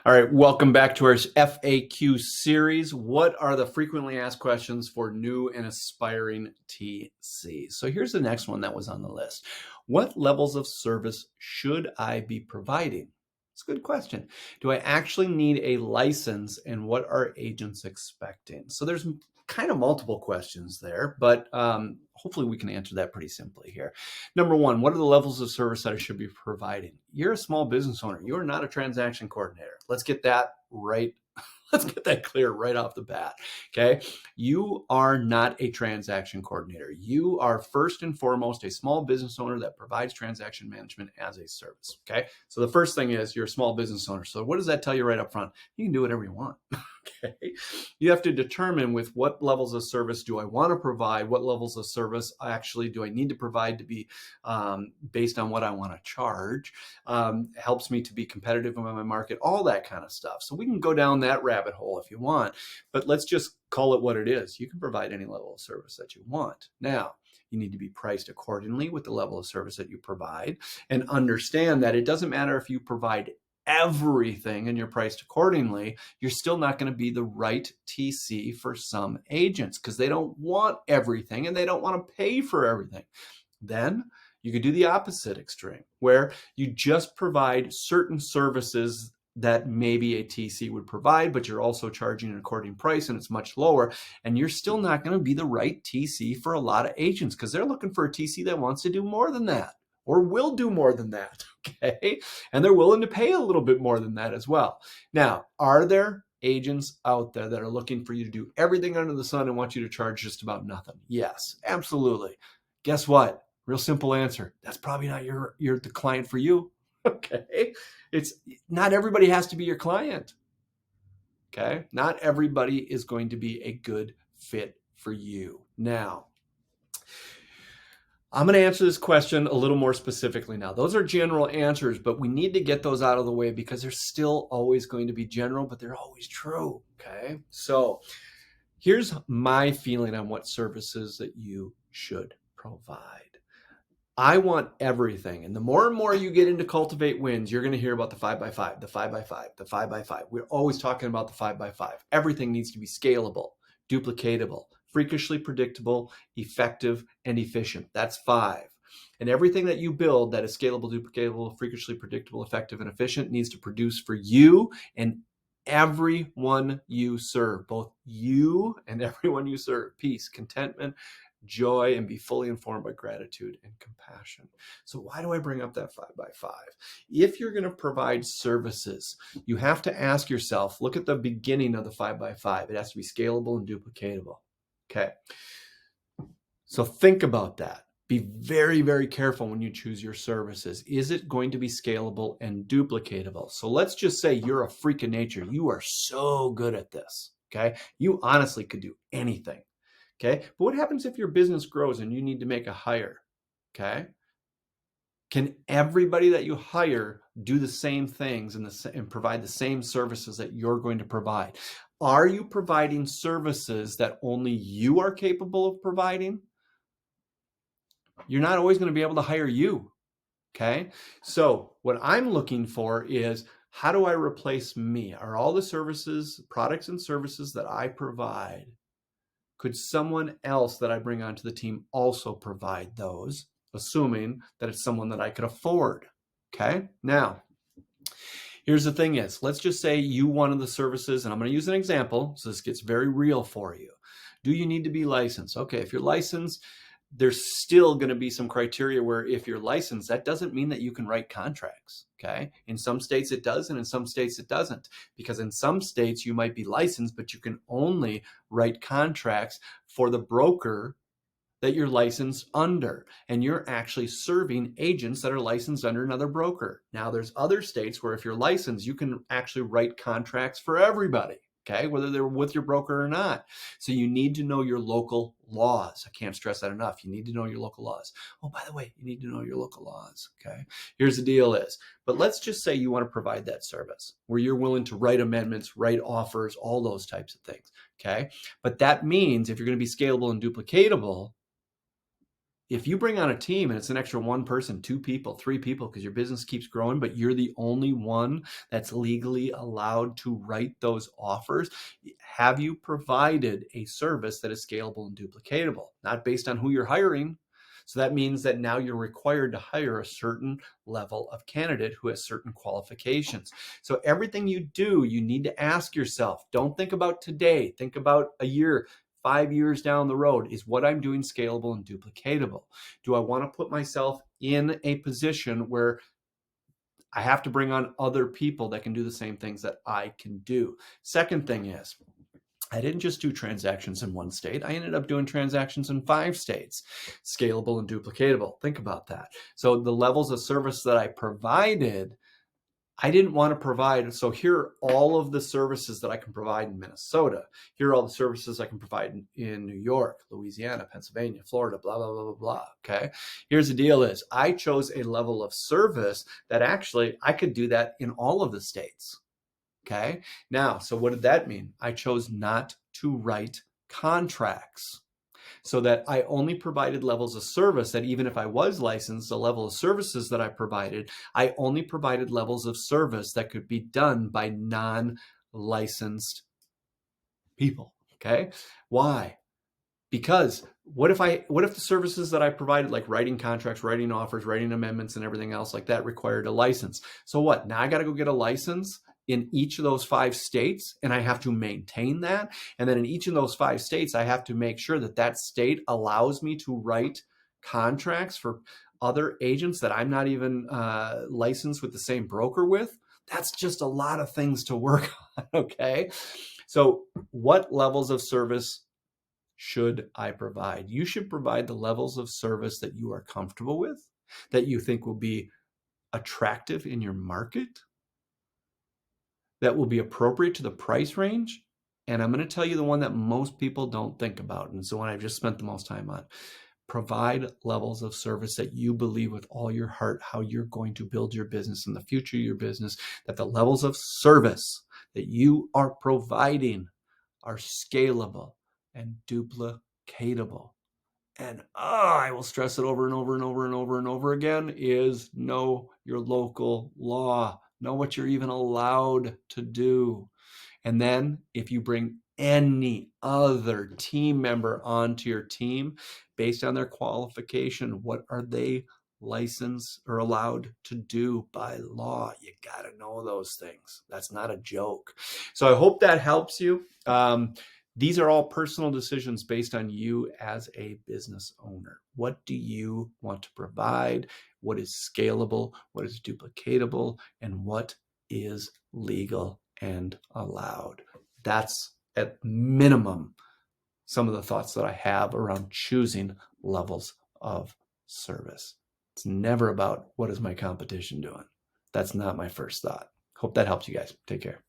All right, welcome back to our FAQ series. What are the frequently asked questions for new and aspiring TCs? So here's the next one that was on the list. What levels of service should I be providing? It's a good question. Do I actually need a license, and what are agents expecting? So there's kind of multiple questions there, but hopefully we can answer that pretty simply here. Number one, what are the levels of service that I should be providing? You're a small business owner. You're not a transaction coordinator. Let's get that right. Let's get that clear right off the bat. Okay. You are not a transaction coordinator. You are first and foremost a small business owner that provides transaction management as a service. Okay. So the first thing is you're a small business owner. So what does that tell you right up front? You can do whatever you want. Okay. You have to determine with what levels of service do I want to provide? What levels of service actually do I need to provide to be based on what I want to charge? Helps me to be competitive in my market, all that kind of stuff. So we can go down that rabbit hole if you want, but let's just call it what it is. You can provide any level of service that you want. Now, you need to be priced accordingly with the level of service that you provide, and understand that it doesn't matter if you provide everything and you're priced accordingly, you're still not going to be the right TC for some agents because they don't want everything and they don't want to pay for everything. Then you could do the opposite extreme where you just provide certain services that maybe a TC would provide, but you're also charging an according price and it's much lower, and you're still not going to be the right TC for a lot of agents because they're looking for a TC that wants to do more than that or will do more than that, okay? And they're willing to pay a little bit more than that as well. Now, are there agents out there that are looking for you to do everything under the sun and want you to charge just about nothing? Yes, absolutely. Guess what? Real simple answer. That's probably not the client for you. Okay. It's not everybody has to be your client. Okay. Not everybody is going to be a good fit for you. Now, I'm going to answer this question a little more specifically now. Those are general answers, but we need to get those out of the way because they're still always going to be general, but they're always true. Okay. So here's my feeling on what services that you should provide. I want everything. And the more and more you get into Cultivate Wins, you're going to hear about the 5x5, the 5x5, the 5x5. We're always talking about the 5x5. Everything needs to be scalable, duplicatable, freakishly predictable, effective, and efficient. That's 5. And everything that you build that is scalable, duplicatable, freakishly predictable, effective, and efficient needs to produce for you and everyone you serve, both you and everyone you serve, peace, contentment, joy, and be fully informed by gratitude and compassion. So why do I bring up that 5x5? If you're going to provide services, you have to ask yourself, look at the beginning of the 5x5. It has to be scalable and duplicatable. Okay. So think about that. Be very, very careful when you choose your services. Is it going to be scalable and duplicatable? So let's just say you're a freak of nature. You are so good at this. Okay. You honestly could do anything. Okay. But what happens if your business grows and you need to make a hire? Okay. Can everybody that you hire do the same things and provide the same services that you're going to provide? Are you providing services that only you are capable of providing? You're not always going to be able to hire you. Okay. So what I'm looking for is, how do I replace me? Are all the services, products and services that I provide, could someone else that I bring onto the team also provide those, assuming that it's someone that I could afford? Okay. Now, here's the thing is, let's just say you wanted the services, and I'm going to use an example so this gets very real for you. Do you need to be licensed? Okay. If you're licensed, there's still going to be some criteria where if you're licensed, that doesn't mean that you can write contracts. Okay. In some states it does, and in some states it doesn't, because in some states you might be licensed, but you can only write contracts for the broker that you're licensed under, and you're actually serving agents that are licensed under another broker. Now there's other states where if you're licensed, you can actually write contracts for everybody. Okay, whether they're with your broker or not. So you need to know your local laws. I can't stress that enough. You need to know your local laws. Oh, by the way, you need to know your local laws. Okay, here's the deal is, but let's just say you want to provide that service where you're willing to write amendments, write offers, all those types of things. Okay, but that means if you're going to be scalable and duplicatable, If you bring on a team and it's an extra one person, two people, three people, because your business keeps growing, but you're the only one that's legally allowed to write those offers, have you provided a service that is scalable and duplicatable? Not based on who you're hiring. So that means that now you're required to hire a certain level of candidate who has certain qualifications. So everything you do, you need to ask yourself, don't think about today, think about a year, 5 years down the road. Is what I'm doing scalable and duplicatable? Do I want to put myself in a position where I have to bring on other people that can do the same things that I can do? Second thing is, I didn't just do transactions in one state. I ended up doing transactions in 5 states, scalable and duplicatable. Think about that. So the levels of service that I provided, I didn't want to provide. So here are all of the services that I can provide in Minnesota. Here are all the services I can provide in New York, Louisiana, Pennsylvania, Florida, blah, blah, blah, blah, blah. Okay. Here's the deal is I chose a level of service that actually I could do that in all of the states. Okay. Now, so what did that mean? I chose not to write contracts, so that I only provided levels of service that even if I was licensed, the level of services that I provided, I only provided levels of service that could be done by non-licensed people. Okay. Why? Because what if the services that I provided, like writing contracts, writing offers, writing amendments, and everything else like that, required a license? So what? Now I got to go get a license in each of those 5 states, and I have to maintain that. And then in each of those 5 states, I have to make sure that that state allows me to write contracts for other agents that I'm not even licensed with the same broker with. That's just a lot of things to work on. Okay. So what levels of service should I provide? You should provide the levels of service that you are comfortable with, that you think will be attractive in your market, that will be appropriate to the price range. And I'm going to tell you the one that most people don't think about, and it's the one I've just spent the most time on. Provide levels of service that you believe with all your heart how you're going to build your business in the future of your business, that the levels of service that you are providing are scalable and duplicatable. And I will stress it over and over and over and over and over again, is know your local law. Know what you're even allowed to do. And then if you bring any other team member onto your team based on their qualification, what are they licensed or allowed to do by law? You got to know those things. That's not a joke. So I hope that helps you. These are all personal decisions based on you as a business owner. What do you want to provide? What is scalable? What is duplicatable? And what is legal and allowed? That's at minimum some of the thoughts that I have around choosing levels of service. It's never about what is my competition doing. That's not my first thought. Hope that helps you guys. Take care.